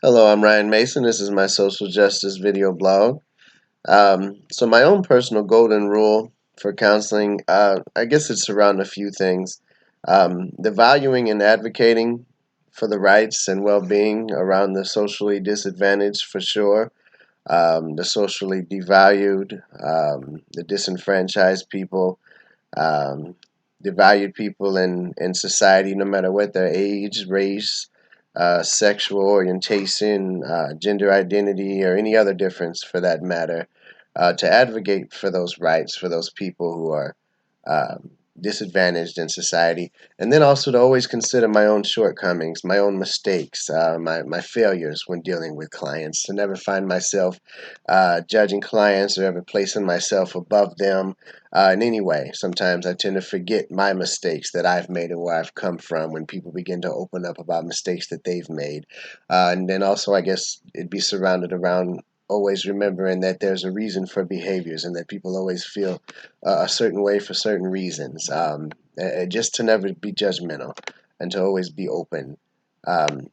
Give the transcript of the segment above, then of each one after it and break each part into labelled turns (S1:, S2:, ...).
S1: Hello, I'm Ryan Mason. This is my social justice video blog. So my own personal golden rule for counseling, I guess it's around a few things. The valuing and advocating for the rights and well-being around the socially disadvantaged for sure, the socially devalued, the disenfranchised people, um, devalued people in society, no matter what their age, race, sexual orientation, gender identity, or any other difference for that matter, to advocate for those rights for those people who are um, disadvantaged in society, and then also to always consider my own shortcomings, my own mistakes, my failures when dealing with clients, to never find myself judging clients or ever placing myself above them in any way. Sometimes I tend to forget my mistakes that I've made and where I've come from when people begin to open up about mistakes that they've made. And then also, I guess, it'd be surrounded around always remembering that there's a reason for behaviors and that people always feel a certain way for certain reasons. Just to never be judgmental and to always be open. Um,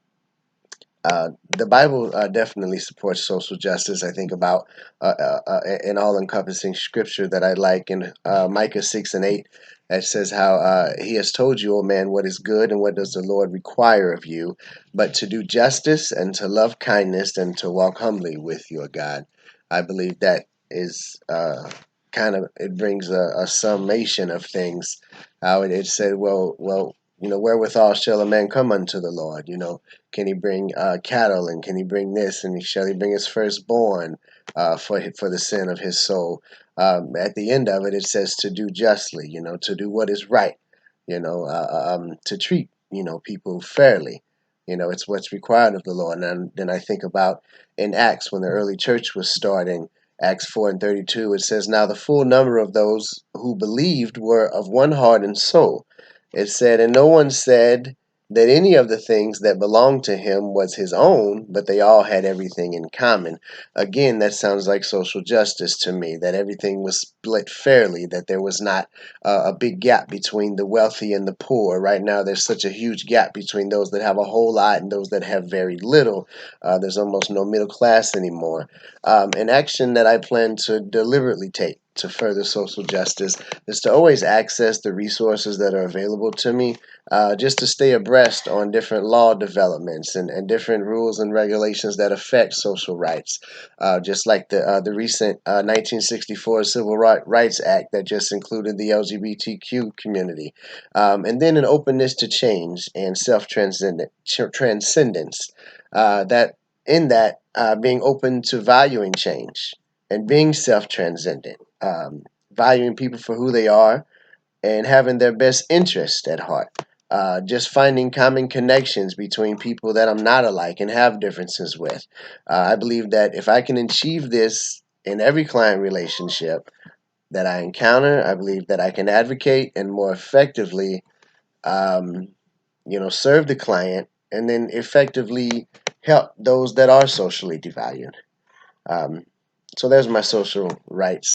S1: the Bible definitely supports social justice. I think about an all-encompassing scripture that I like in Micah 6:8. That says how he has told you, O man, what is good and what does the Lord require of you, but to do justice and to love kindness and to walk humbly with your God. I believe that is it brings a summation of things. How it said, well, wherewithal shall a man come unto the Lord? Can he bring cattle, and can he bring this, and shall he bring his firstborn for the sin of his soul? At the end of it, it says to do justly, to do what is right, to treat people fairly. It's what's required of the Lord. And then I think about in Acts when the early church was starting. Acts 4:32, it says, now the full number of those who believed were of one heart and soul. It said, and no one said that any of the things that belonged to him was his own, but they all had everything in common. Again, that sounds like social justice to me, that everything was split fairly, that there was not a big gap between the wealthy and the poor. Right now, there's such a huge gap between those that have a whole lot and those that have very little. There's almost no middle class anymore. An action that I plan to deliberately take to further social justice is to always access the resources that are available to me, just to stay abreast on different law developments and different rules and regulations that affect social rights, just like the recent 1964 Civil Rights Act that just included the LGBTQ community, and then an openness to change and transcendence. That in that being open to valuing change and being self-transcendent, valuing people for who they are and having their best interest at heart. Just finding common connections between people that I'm not alike and have differences with. I believe that if I can achieve this in every client relationship that I encounter, I believe that I can advocate and more effectively, serve the client and then effectively help those that are socially devalued. Um, so there's my social rights